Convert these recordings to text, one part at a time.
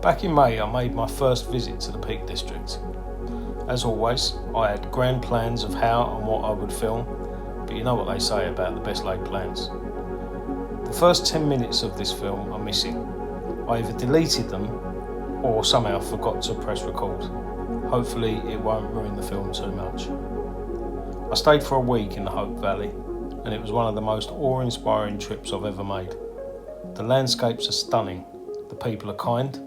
Back in May, I made my first visit to the Peak District. As always, I had grand plans of how and what I would film, but you know what they say about the best laid plans. The first 10 minutes of this film are missing. I either deleted them or somehow forgot to press record. Hopefully it won't ruin the film too much. I stayed for a week in the Hope Valley, and it was one of the most awe-inspiring trips I've ever made. The landscapes are stunning, the people are kind,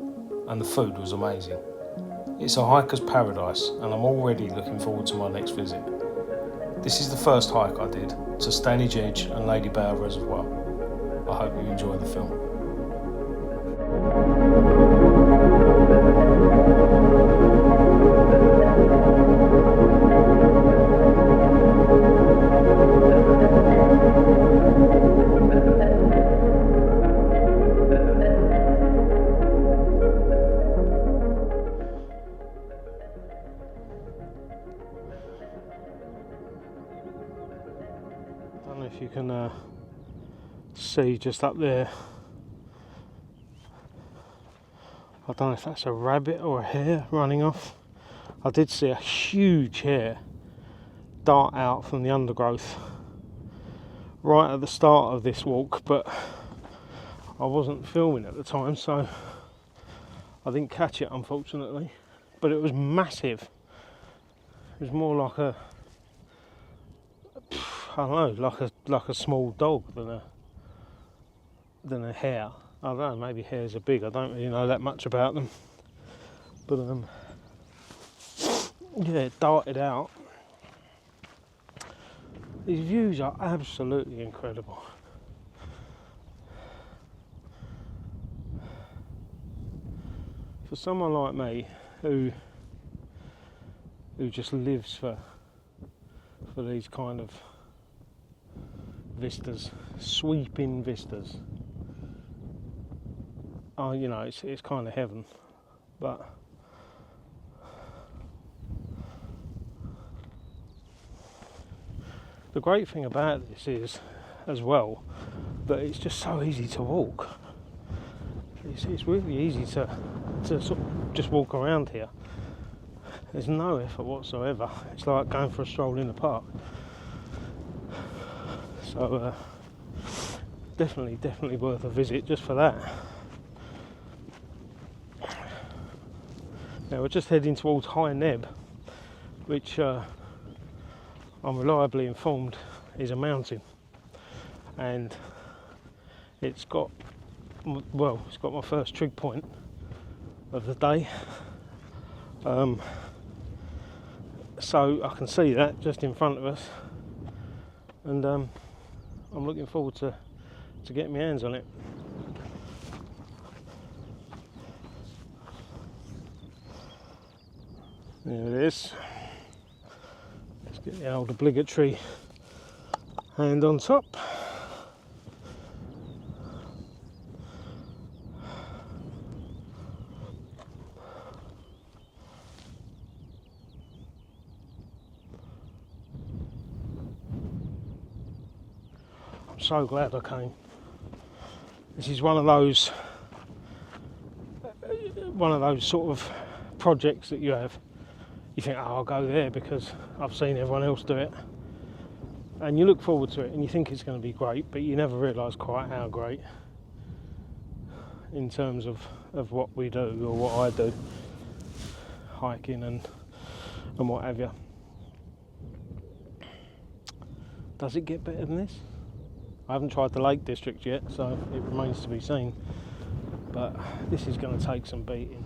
and the food was amazing. It's a hiker's paradise, and I'm already looking forward to my next visit. This is the first hike I did to Stanage Edge and Ladybower Reservoir. I hope you enjoy the film. I don't know if you can see just up there. I don't know if that's a rabbit or a hare running off. I did see a huge hare dart out from the undergrowth right at the start of this walk, but I wasn't filming at the time, so I didn't catch it, unfortunately. But it was massive. It was more like a, I don't know, like a small dog than a hare. I don't know, maybe hares are big. I don't really know that much about them. But yeah, it darted out. These views are absolutely incredible. For someone like me who just lives for these kind of vistas, sweeping vistas. Oh, you know, it's kind of heaven, but the great thing about this is, as well, that it's just so easy to walk. It's really easy to sort of just walk around here. There's no effort whatsoever. It's like going for a stroll in the park. So definitely worth a visit just for that. Now we're just heading towards High Neb, which I'm reliably informed is a mountain, and it's got my first trig point of the day. So I can see that just in front of us, and I'm looking forward to getting my hands on it. There it is. Let's get the old obligatory hand on top. I'm so glad I came. This is one of those sort of projects that you have. You think, oh, I'll go there because I've seen everyone else do it, and you look forward to it and you think it's going to be great, but you never realise quite how great in terms of what we do, or what I do, hiking and what have you. Does it get better than this? I haven't tried the Lake District yet, so it remains to be seen, but this is going to take some beating.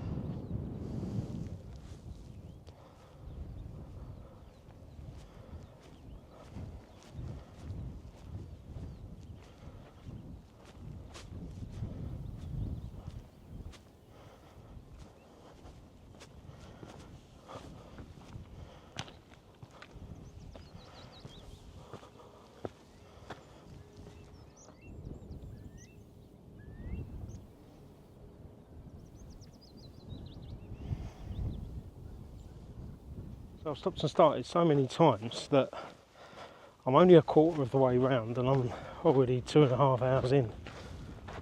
I've stopped and started so many times that I'm only a quarter of the way round and I'm already 2.5 hours in.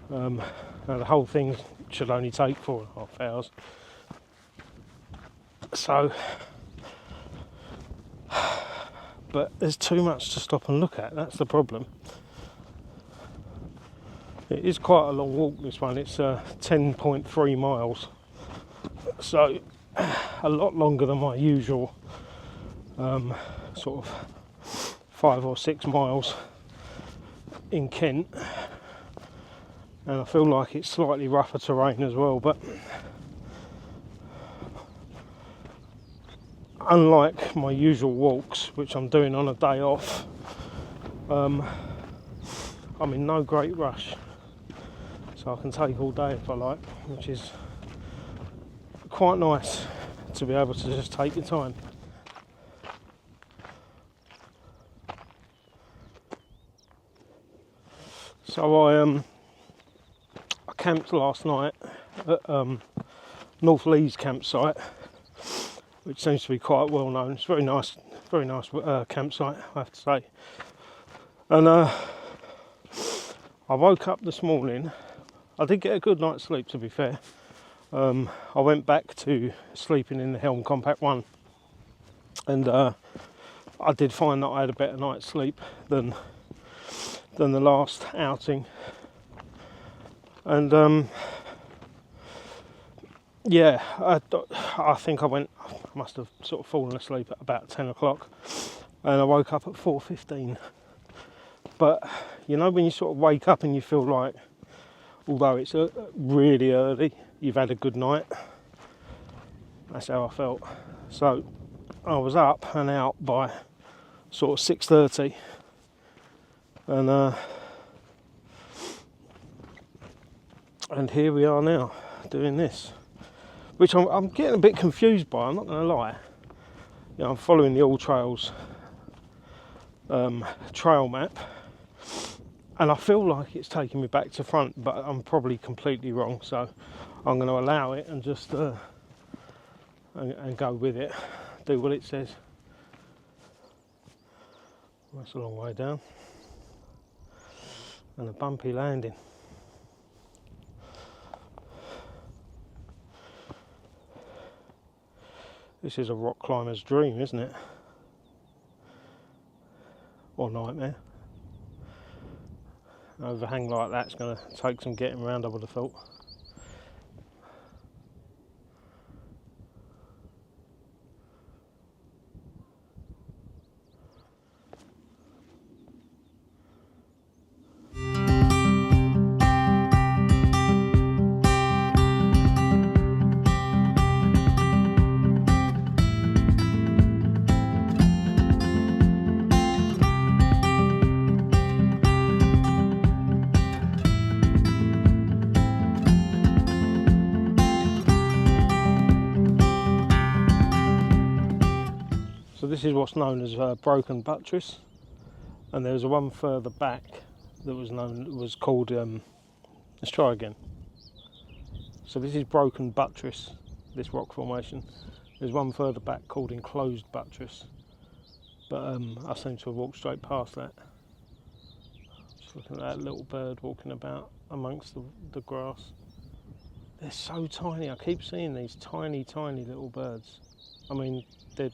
Now the whole thing should only take 4.5 hours. So, but there's too much to stop and look at, that's the problem. It is quite a long walk, this one. It's 10.3 miles. So, a lot longer than my usual sort of 5 or 6 miles in Kent. And I feel like it's slightly rougher terrain as well, but unlike my usual walks, which I'm doing on a day off, I'm in no great rush, so I can take all day if I like, which is quite nice to be able to just take your time. So I camped last night at North Lees campsite, which seems to be quite well known. It's very nice campsite, I have to say. And I woke up this morning. I did get a good night's sleep, to be fair. I went back to sleeping in the Helm Compact 1, and I did find that I had a better night's sleep than the last outing. And yeah, I think I must have sort of fallen asleep at about 10 o'clock, and I woke up at 4:15. But you know, when you sort of wake up and you feel like, although it's really early, you've had a good night. That's how I felt. So I was up and out by sort of 6:30, and here we are now doing this, which I'm getting a bit confused by. I'm not going to lie. You know, I'm following the All Trails trail map, and I feel like it's taking me back to front, but I'm probably completely wrong. So I'm going to allow it and just and go with it, do what it says. That's a long way down, and a bumpy landing. This is a rock climber's dream, isn't it? Or nightmare. An overhang like that's going to take some getting around, I would have thought. So this is what's known as a broken buttress, and there's one further back that was called. Let's try again. So this is broken buttress, this rock formation. There's one further back called enclosed buttress, but I seem to have walked straight past that. Just looking at that little bird walking about amongst the grass. They're so tiny. I keep seeing these tiny little birds. I mean, they're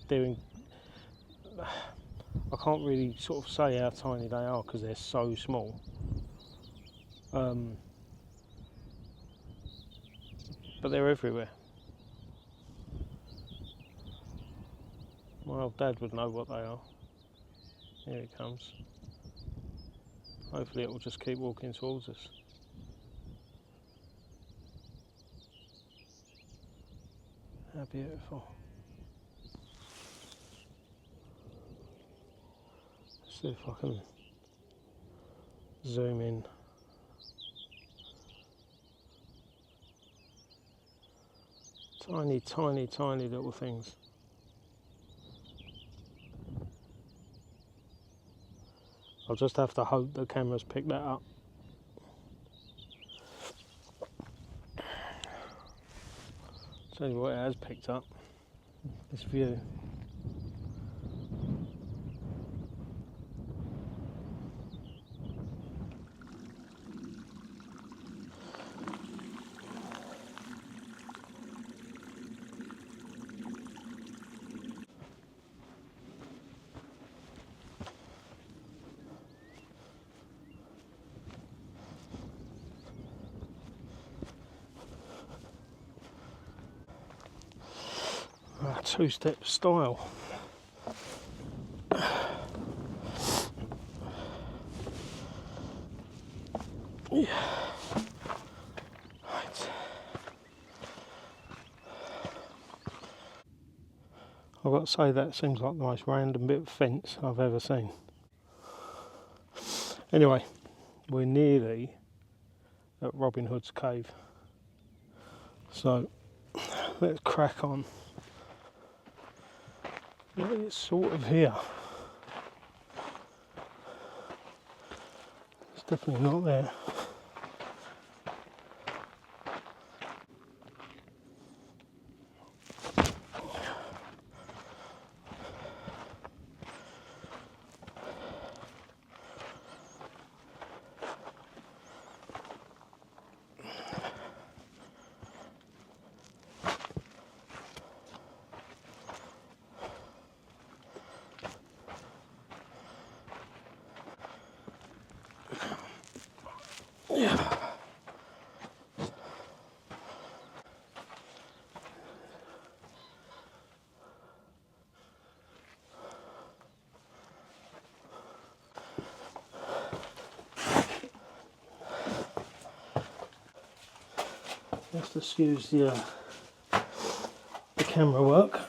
I can't really sort of say how tiny they are because they're so small. But they're everywhere. My old dad would know what they are. Here it comes. Hopefully it will just keep walking towards us. How beautiful. See if I can zoom in. Tiny little things. I'll just have to hope the camera's picked that up. Tell you what it has picked up, this view. two-step style. Yeah. Right. I've got to say that seems like the most random bit of fence I've ever seen. Anyway, we're nearly at Robin Hood's cave, so let's crack on. It's sort of here. It's definitely not there. Yeah. Let's just use the camera work.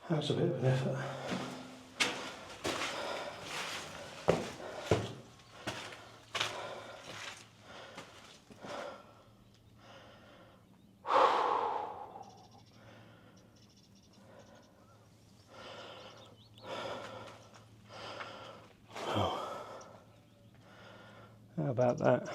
That was a bit of an effort. How about that?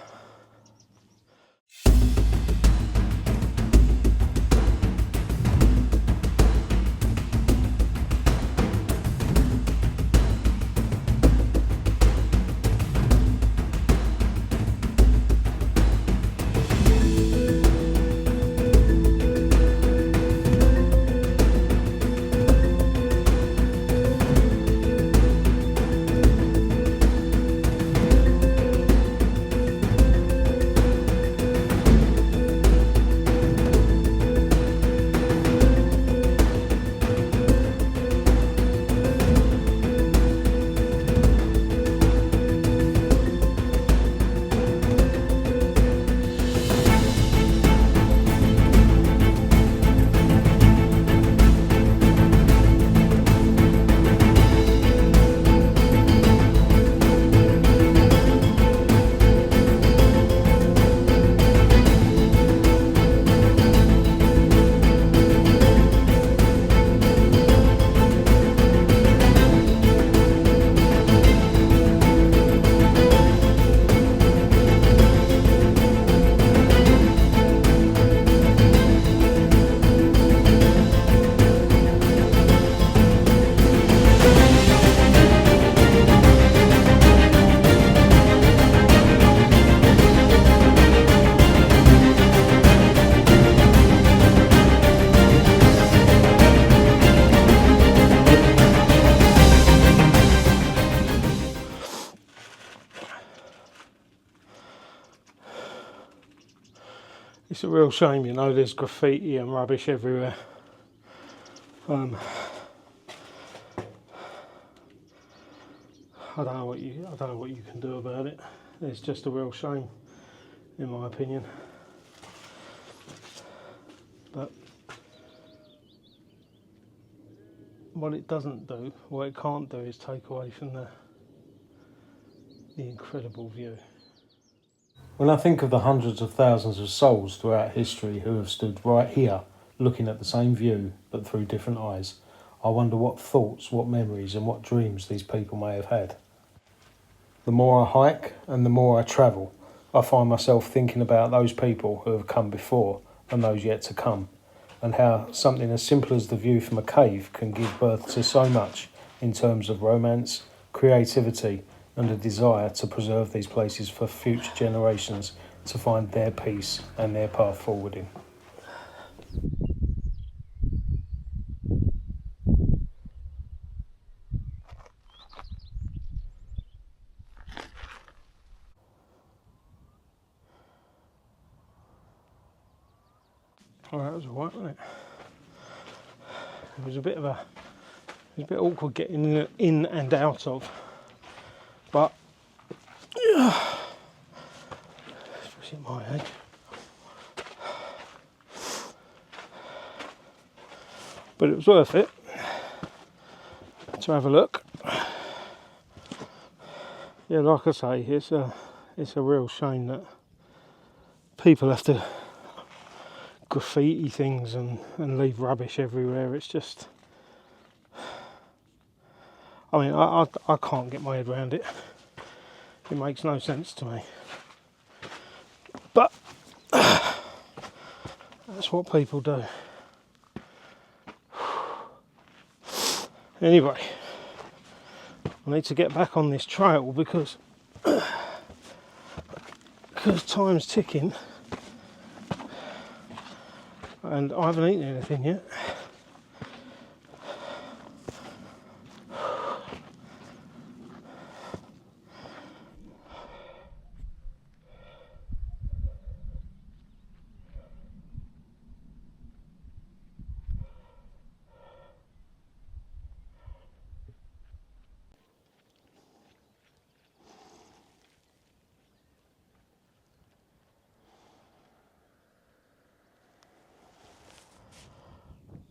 It's a real shame, you know, there's graffiti and rubbish everywhere. I don't know what you can do about it. It's just a real shame, in my opinion. But what it doesn't do, what it can't do, is take away from the incredible view. When I think of the hundreds of thousands of souls throughout history who have stood right here, looking at the same view, but through different eyes, I wonder what thoughts, what memories and what dreams these people may have had. The more I hike and the more I travel, I find myself thinking about those people who have come before and those yet to come, and how something as simple as the view from a cave can give birth to so much in terms of romance, creativity and a desire to preserve these places for future generations to find their peace and their path forward in. Oh, that was alright, wasn't it? It was a bit awkward getting in and out of, but yeah, especially at my age. But it was worth it to have a look. Yeah, like I say, it's a real shame that people have to graffiti things and leave rubbish everywhere. It's just, I mean, I can't get my head around it. It makes no sense to me. But that's what people do. Anyway, I need to get back on this trail because time's ticking and I haven't eaten anything yet.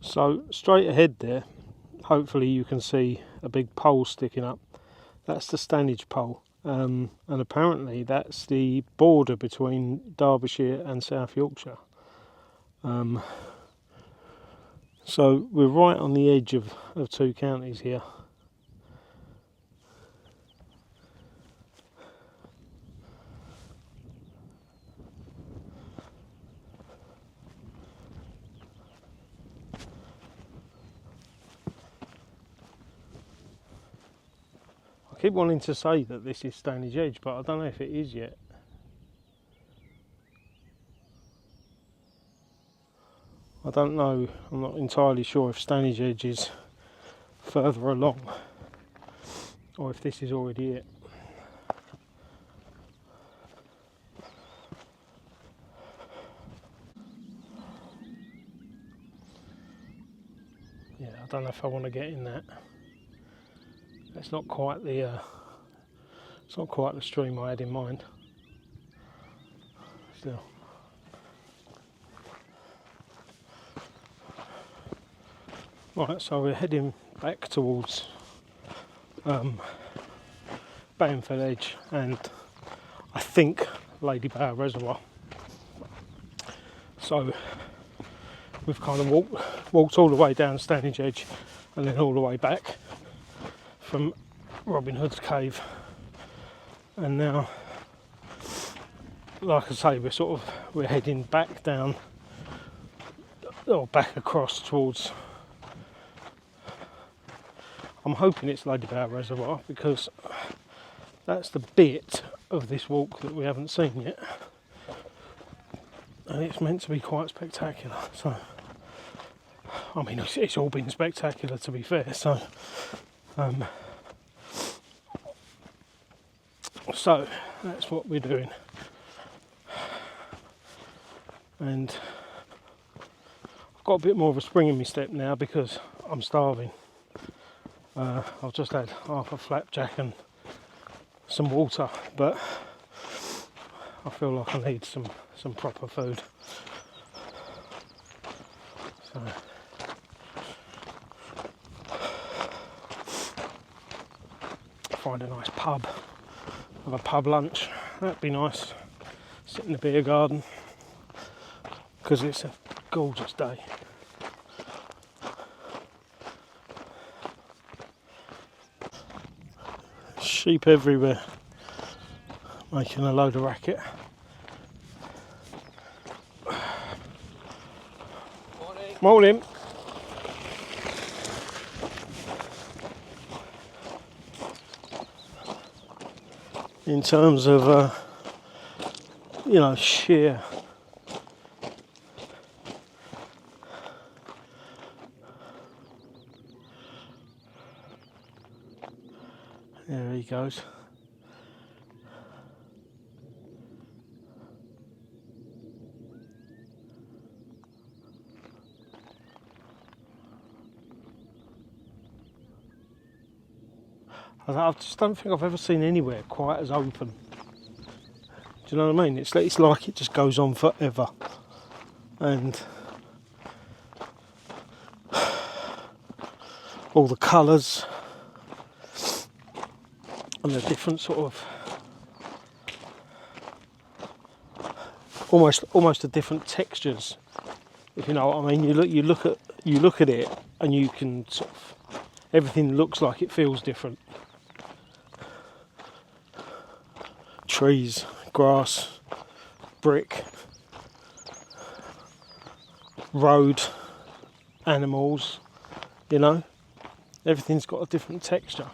So straight ahead there, hopefully you can see a big pole sticking up. That's the Stanage pole, and apparently that's the border between Derbyshire and South Yorkshire. So we're right on the edge of two counties here. I keep wanting to say that this is Stanage Edge, but I don't know if it is yet. I don't know, I'm not entirely sure if Stanage Edge is further along or if this is already it. Yeah, I don't know if I want to get in that. It's not quite the stream I had in mind. Still. Right, so we're heading back towards Stanage Edge and I think Ladybower Reservoir. So we've kind of walked all the way down Stanage Edge and then all the way back from Robin Hood's cave, and now, like I say, we're heading back down or back across towards, I'm hoping it's Ladybower Reservoir because that's the bit of this walk that we haven't seen yet, and it's meant to be quite spectacular. So I mean, it's all been spectacular, to be fair. So so that's what we're doing, and I've got a bit more of a spring in my step now because I'm starving. I've just had half a flapjack and some water, but I feel like I need some proper food. So find a nice pub, have a pub lunch, that'd be nice. Sit in the beer garden because it's a gorgeous day. Sheep everywhere making a load of racket. Morning. In terms of you know, sheer. There he goes. I just don't think I've ever seen anywhere quite as open. Do you know what I mean? It's like it just goes on forever. And all the colours and the different sort of almost the different textures, if you know what I mean. You look at it and you can sort of, everything looks like it feels different. Trees, grass, brick, road, animals, you know, everything's got a different texture.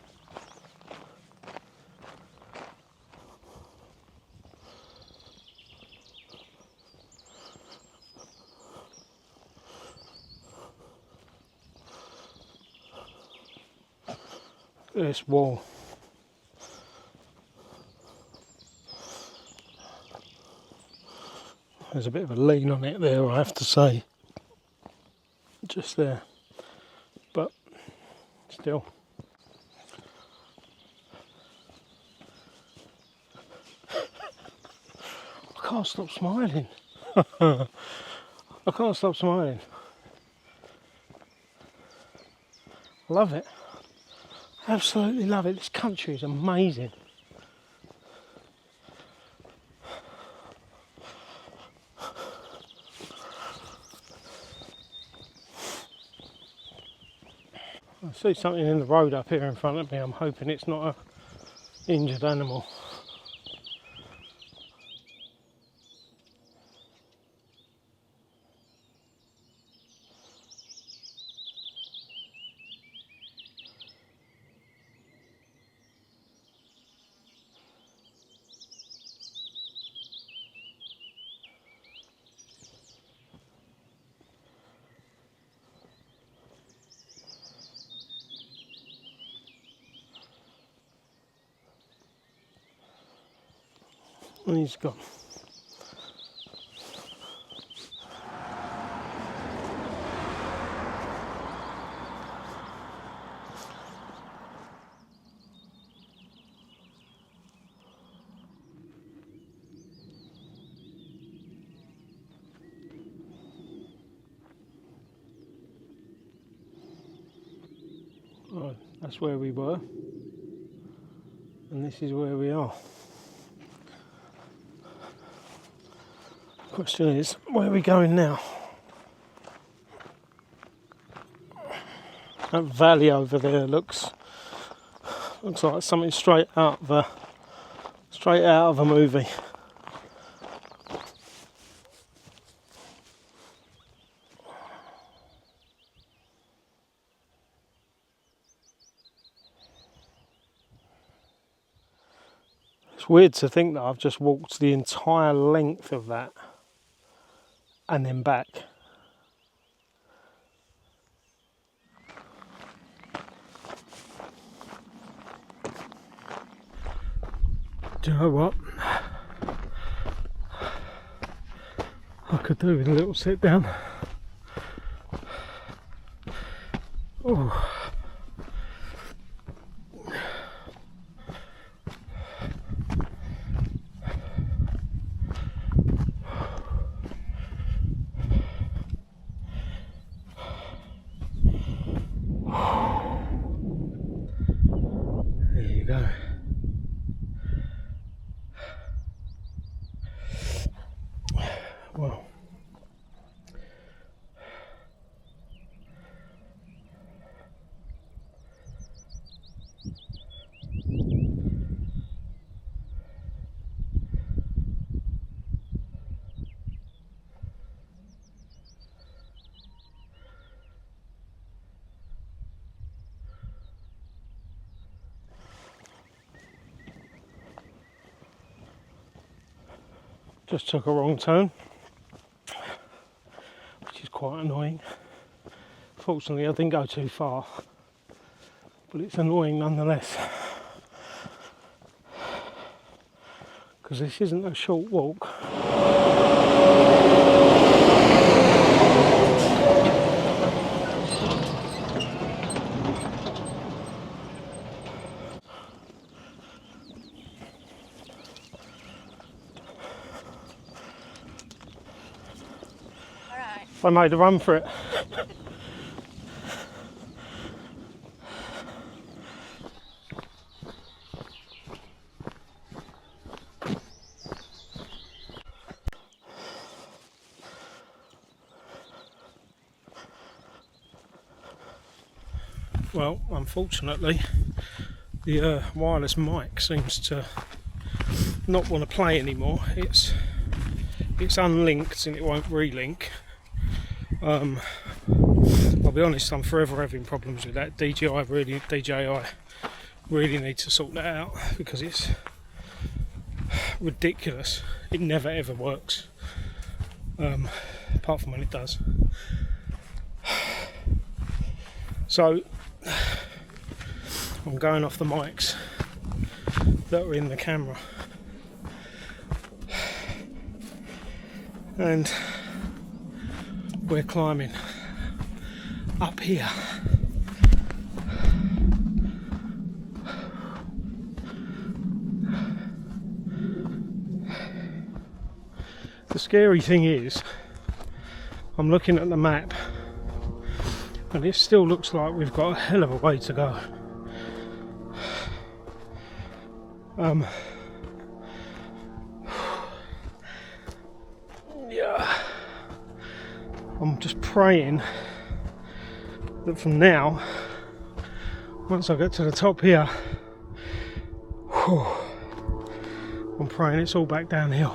This wall. There's a bit of a lean on it there, I have to say. Just there. But still. I can't stop smiling. I can't stop smiling. I love it. Absolutely love it. This country is amazing. I see something in the road up here in front of me. I'm hoping it's not an injured animal. And he's gone. Right, that's where we were, and this is where we are. Question is, where are we going now? That valley over there looks like something straight out of a movie. It's weird to think that I've just walked the entire length of that and then back. Do you know what? I could do with a little sit down. Oh. There you go. Well, Just took a wrong turn, which is quite annoying. Fortunately, I didn't go too far, but it's annoying nonetheless, because this isn't a short walk. I made a run for it. Well, unfortunately, the wireless mic seems to not want to play anymore. It's unlinked and it won't relink. I'll be honest, I'm forever having problems with that. DJI really need to sort that out, because it's ridiculous. It never ever works, apart from when it does. So I'm going off the mics that are in the camera, and we're climbing up here. The scary thing is, I'm looking at the map and it still looks like we've got a hell of a way to go. Yeah, I'm just praying that from now, once I get to the top here, I'm praying it's all back downhill.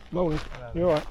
Morning. You alright?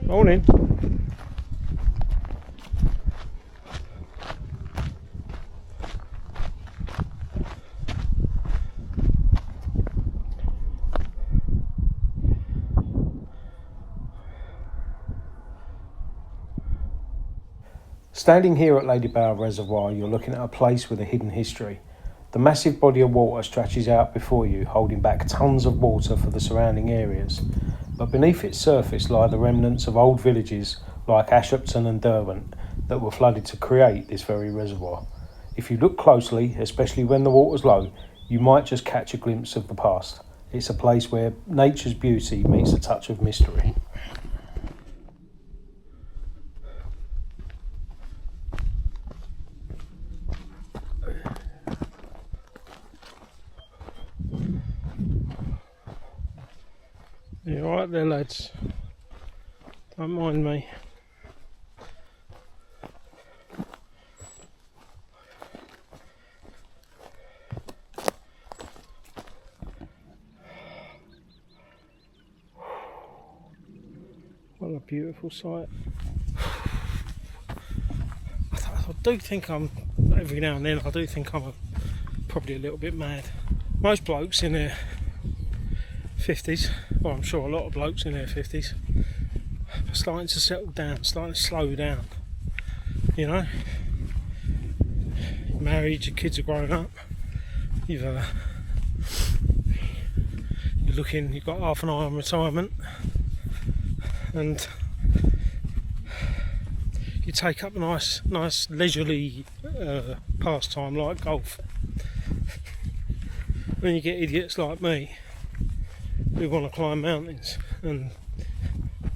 Morning. Standing here at Ladybower Reservoir, you're looking at a place with a hidden history. The massive body of water stretches out before you, holding back tons of water for the surrounding areas. But beneath its surface lie the remnants of old villages like Ashopton and Derwent that were flooded to create this very reservoir. If you look closely, especially when the water's low, you might just catch a glimpse of the past. It's a place where nature's beauty meets a touch of mystery. You alright there, lads? Don't mind me. What a beautiful sight. I do think every now and then I do think I'm probably a little bit mad. Most blokes in their 50s, well, I'm sure a lot of blokes in their 50s, starting to settle down, starting to slow down. You know, you're married, your kids are growing up, you've you're looking, you've got half an eye on retirement, and you take up a nice leisurely pastime like golf. Then you get idiots like me who want to climb mountains and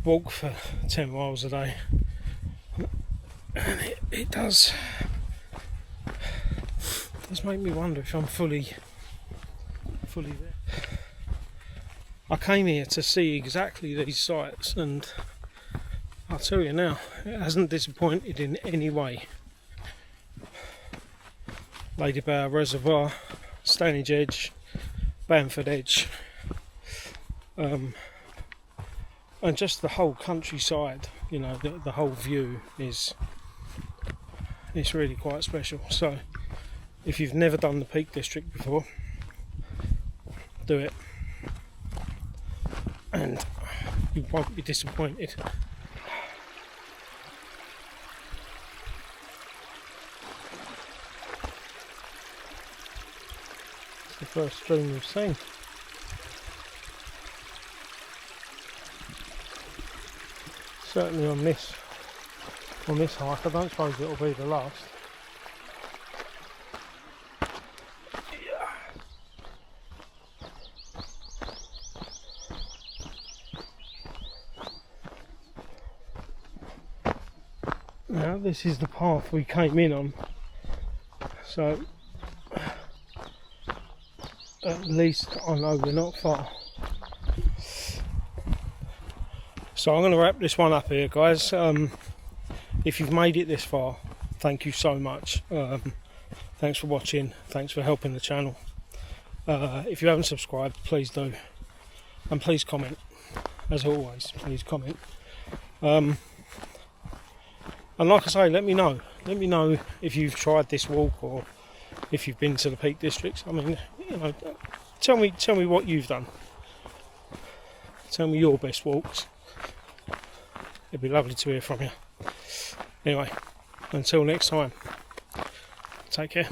walk for 10 miles a day, and it does make me wonder if I'm fully there. I came here to see exactly these sites, and I'll tell you now, it hasn't disappointed in any way. Ladybower Reservoir, Stanage Edge, Bamford Edge, and just the whole countryside, you know, the whole view is really quite special. So if you've never done the Peak District before, do it, and you won't be disappointed. It's the first stream we've seen. Certainly on this hike. I don't suppose it'll be the last. Now this is the path we came in on, so at least I know we're not far. So I'm going to wrap this one up here, guys. If you've made it this far, thank you so much. Thanks for watching, thanks for helping the channel. If you haven't subscribed, please do, and please comment. As always, please comment. And like I say, let me know if you've tried this walk or if you've been to the Peak Districts. I mean, you know, tell me what you've done. Tell me your best walks. It'd be lovely to hear from you. Anyway, until next time, take care.